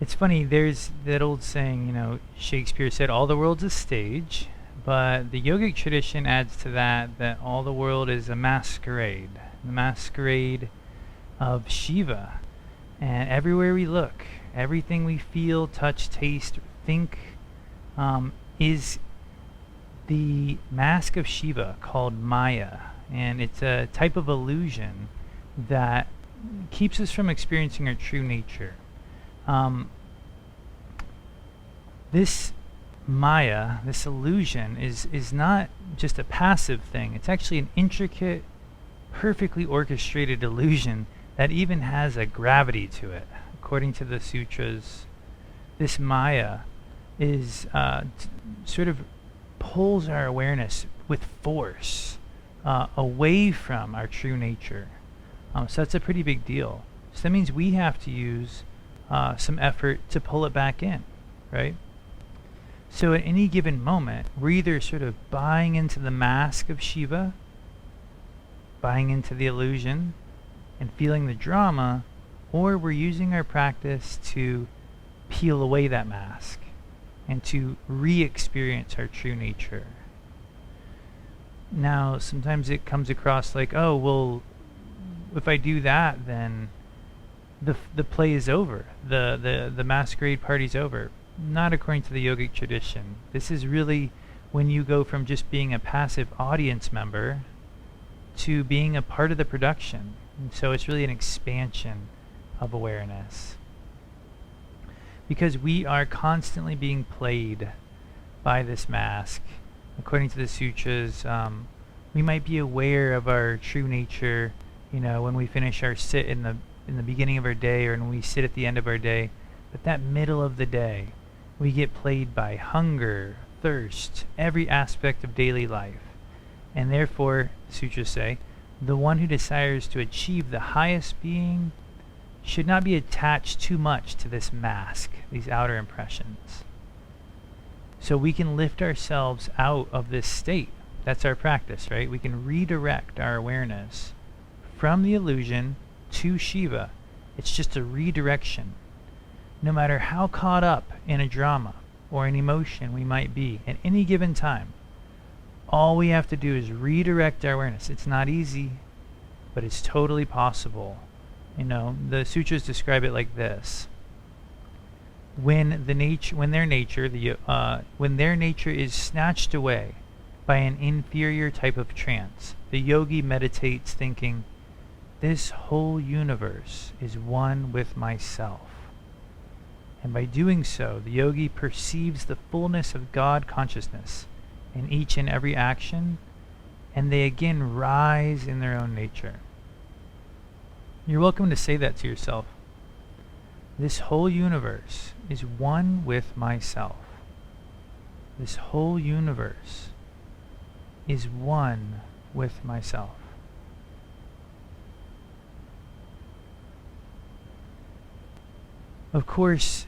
It's funny, there's that old saying, Shakespeare said, all the world's a stage, but the yogic tradition adds to that all the world is a masquerade. The masquerade of Shiva. And everywhere we look, everything we feel, touch, taste, think, is the mask of Shiva called māyā. And it's a type of illusion that keeps us from experiencing our true nature. This māyā, this illusion, is not just a passive thing. It's actually an intricate, perfectly orchestrated illusion that even has a gravity to it. According to the sutras, this māyā is sort of pulls our awareness with force away from our true nature. So that's a pretty big deal. So that means we have to use some effort to pull it back in, right? So at any given moment, we're either sort of buying into the mask of Shiva, buying into the illusion, and feeling the drama, or we're using our practice to peel away that mask and to re-experience our true nature. Now, sometimes it comes across like, oh, well, if I do that, then the play is over. The masquerade party's over. Not according to the yogic tradition. This is really when you go from just being a passive audience member to being a part of the production. And so it's really an expansion of awareness. Because we are constantly being played by this mask. According to the sutras, we might be aware of our true nature, when we finish our sit in the beginning of our day, or when we sit at the end of our day. But that middle of the day, we get played by hunger, thirst, every aspect of daily life. And therefore, the sutras say, the one who desires to achieve the highest being should not be attached too much to this mask, these outer impressions. So we can lift ourselves out of this state. That's our practice, right? We can redirect our awareness from the illusion to Shiva. It's just a redirection. No matter how caught up in a drama or an emotion we might be at any given time, all we have to do is redirect our awareness. It's not easy, but it's totally possible. The sutras describe it like this: when their nature is snatched away by an inferior type of trance, the yogi meditates thinking, "This whole universe is one with myself." And by doing so, the yogi perceives the fullness of God consciousness in each and every action, and they again rise in their own nature. You're welcome to say that to yourself. This whole universe is one with myself. This whole universe is one with myself. Of course,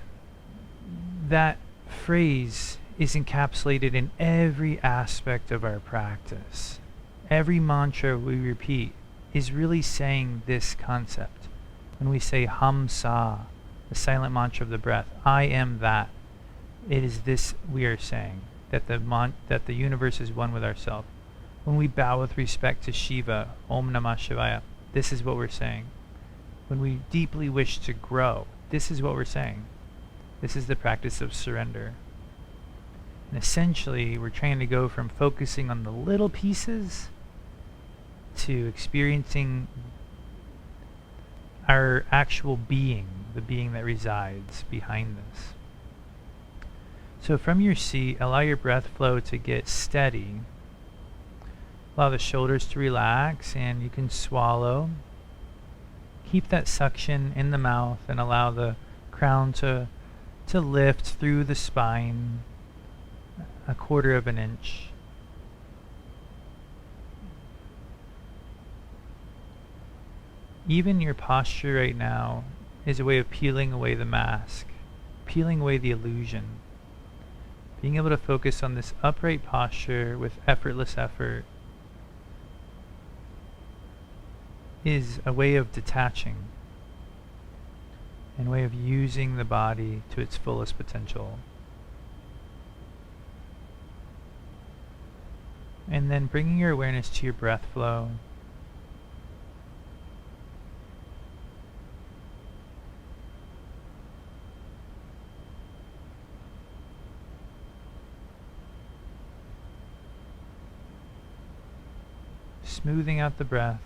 that phrase is encapsulated in every aspect of our practice. Every mantra we repeat is really saying this concept. When we say Ham Sa, the silent mantra of the breath, I am that, it is this we are saying, that the universe is one with ourselves. When we bow with respect to Shiva, Om Namah Shivaya, this is what we're saying. When we deeply wish to grow, this is what we're saying. This is the practice of surrender. And essentially, we're trying to go from focusing on the little pieces to experiencing our actual being, the being that resides behind this. So from your seat, allow your breath flow to get steady. Allow the shoulders to relax, and you can swallow. Keep that suction in the mouth and allow the crown to lift through the spine 1/4 of an inch. Even your posture right now is a way of peeling away the mask, peeling away the illusion. Being able to focus on this upright posture with effortless effort is a way of detaching and way of using the body to its fullest potential. And then bringing your awareness to your breath flow. Smoothing out the breath.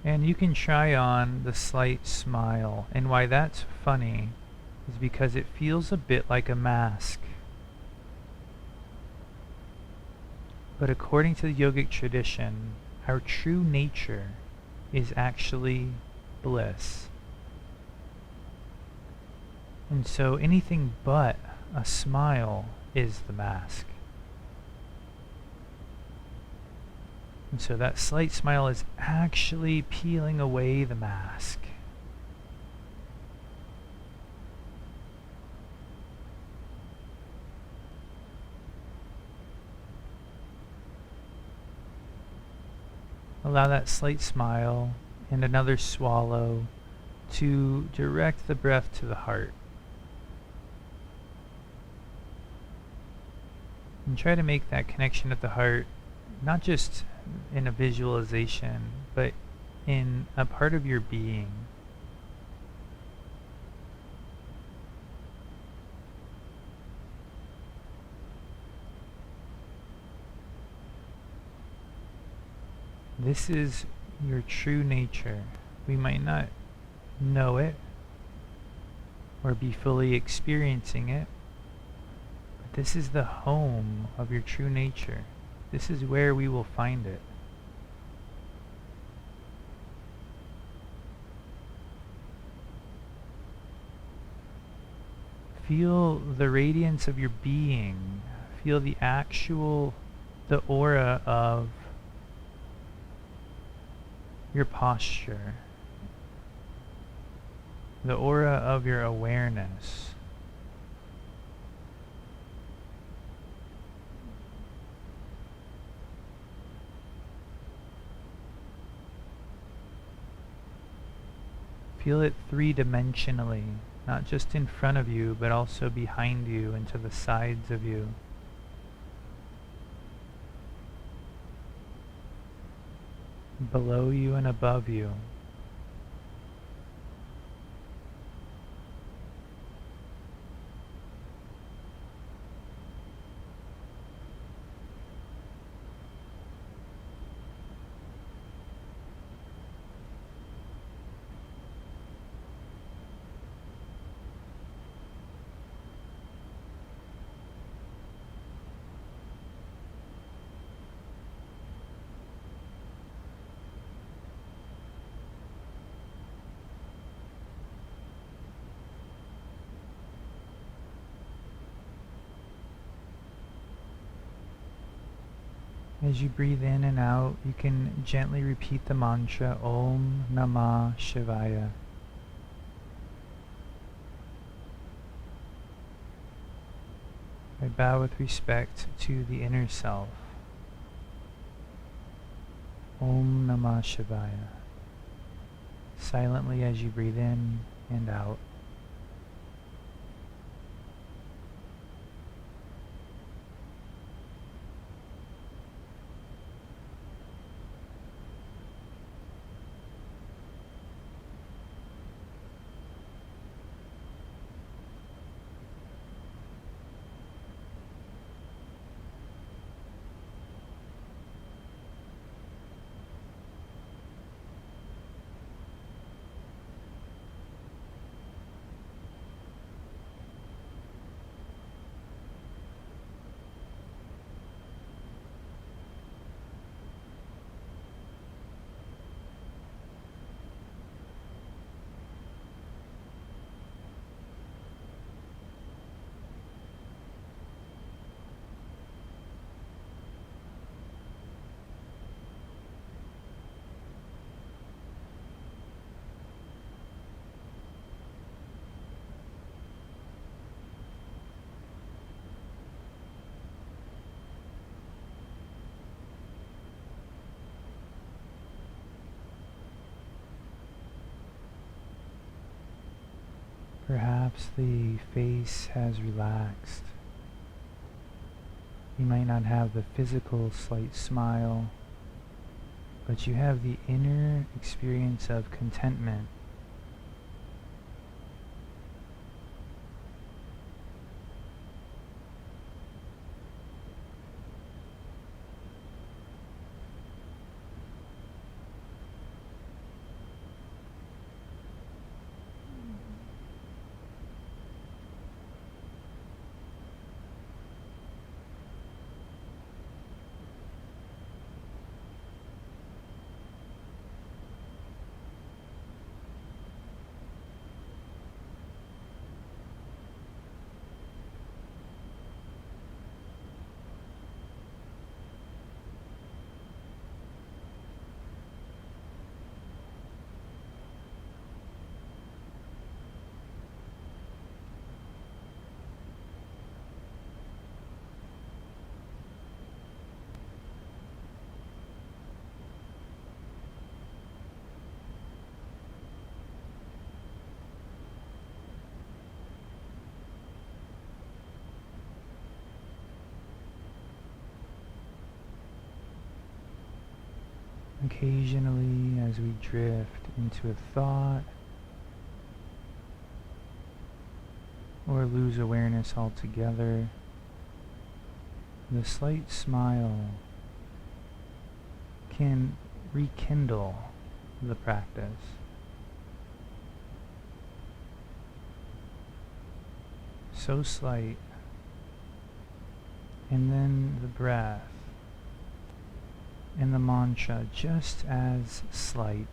And you can try on the slight smile, and why that's funny is because it feels a bit like a mask. But according to the yogic tradition, our true nature is actually bliss. And so anything but a smile is the mask. And so that slight smile is actually peeling away the mask. Allow that slight smile and another swallow to direct the breath to the heart. And try to make that connection at the heart, not just in a visualization, but in a part of your being. This is your true nature. We might not know it or be fully experiencing it, but this is the home of your true nature. This is where we will find it. Feel the radiance of your being. Feel the aura of your posture, the aura of your awareness. Feel it three-dimensionally, not just in front of you, but also behind you and to the sides of you. Below you and above you. As you breathe in and out, you can gently repeat the mantra Om Namah Shivaya. I bow with respect to the inner self. Om Namah Shivaya. Silently as you breathe in and out. Perhaps the face has relaxed. You might not have the physical slight smile, but you have the inner experience of contentment. Occasionally, as we drift into a thought or lose awareness altogether, the slight smile can rekindle the practice. So slight, and then the breath and the mantra just as slight.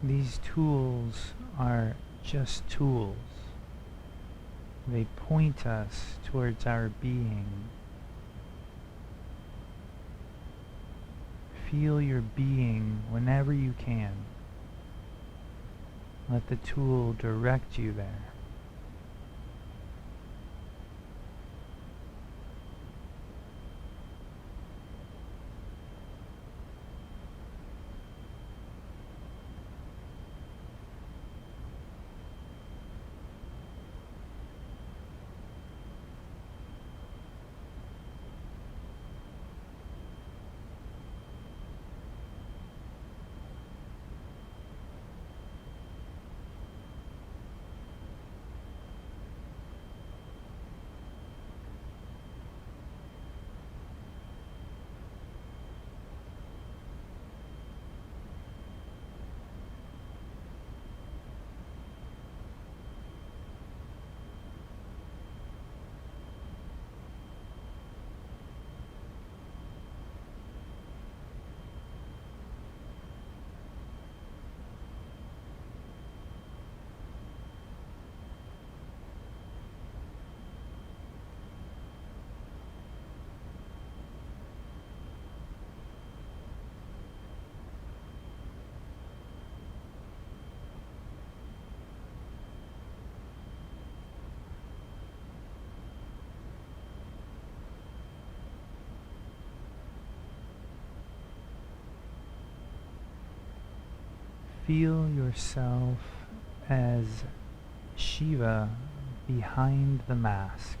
These tools are just tools. They point us towards our being. Feel your being whenever you can. Let the tool direct you there. Feel yourself as Shiva behind the mask.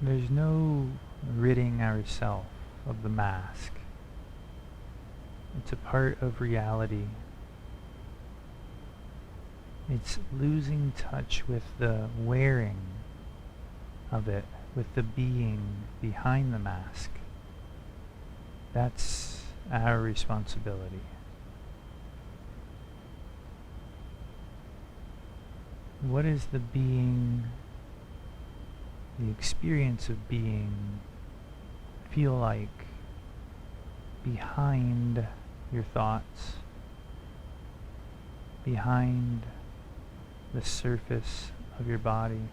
There's no ridding ourselves of the mask. It's a part of reality. It's losing touch with the wearing of it, with the being behind the mask. That's our responsibility. What is the being, the experience of being, feel like behind your thoughts, behind the surface of your body?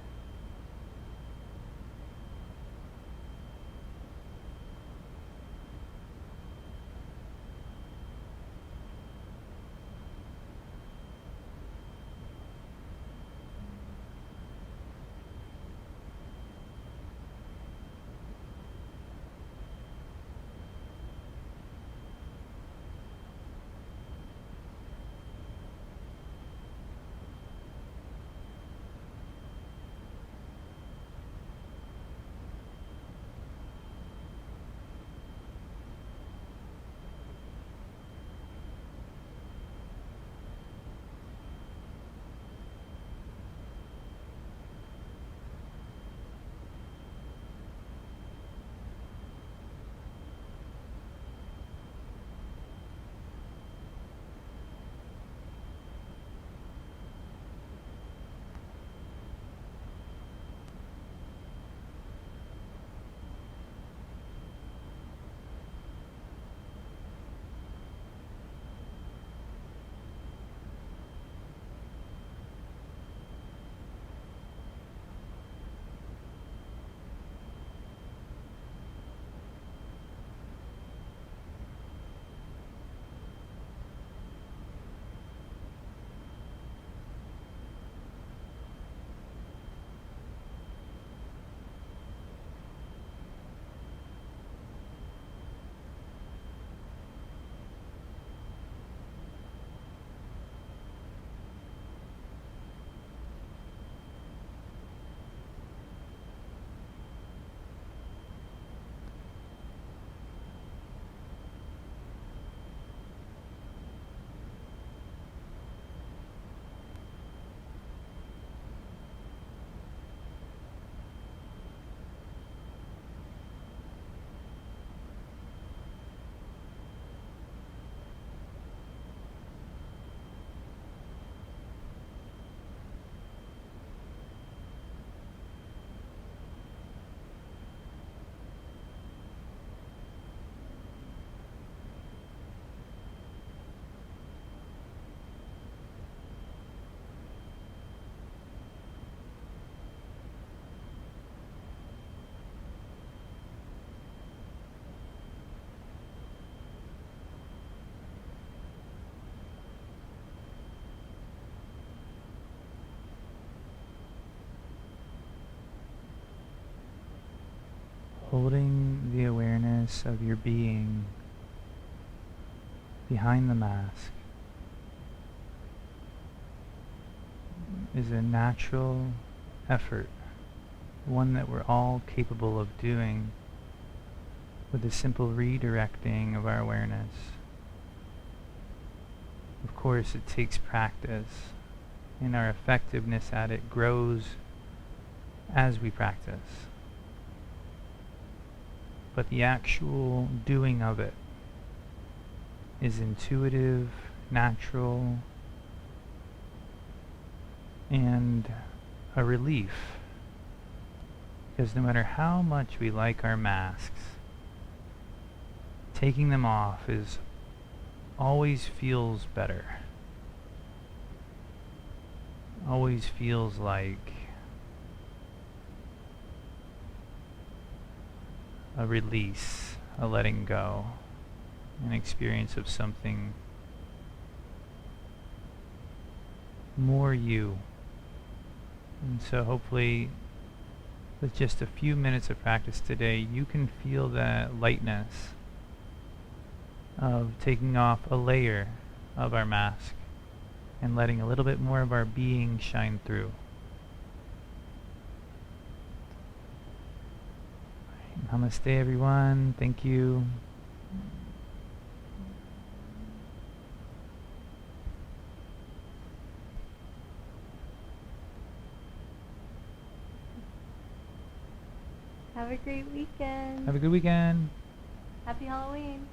Holding the awareness of your being behind the mask is a natural effort, one that we're all capable of doing with a simple redirecting of our awareness. Of course, it takes practice, and our effectiveness at it grows as we practice. But the actual doing of it is intuitive, natural, and a relief. Because no matter how much we like our masks, taking them off always feels better. Always feels like a release, a letting go, an experience of something more you. And so hopefully with just a few minutes of practice today, you can feel that lightness of taking off a layer of our mask and letting a little bit more of our being shine through. Namaste, everyone. Thank you. Have a great weekend. Have a good weekend. Happy Halloween.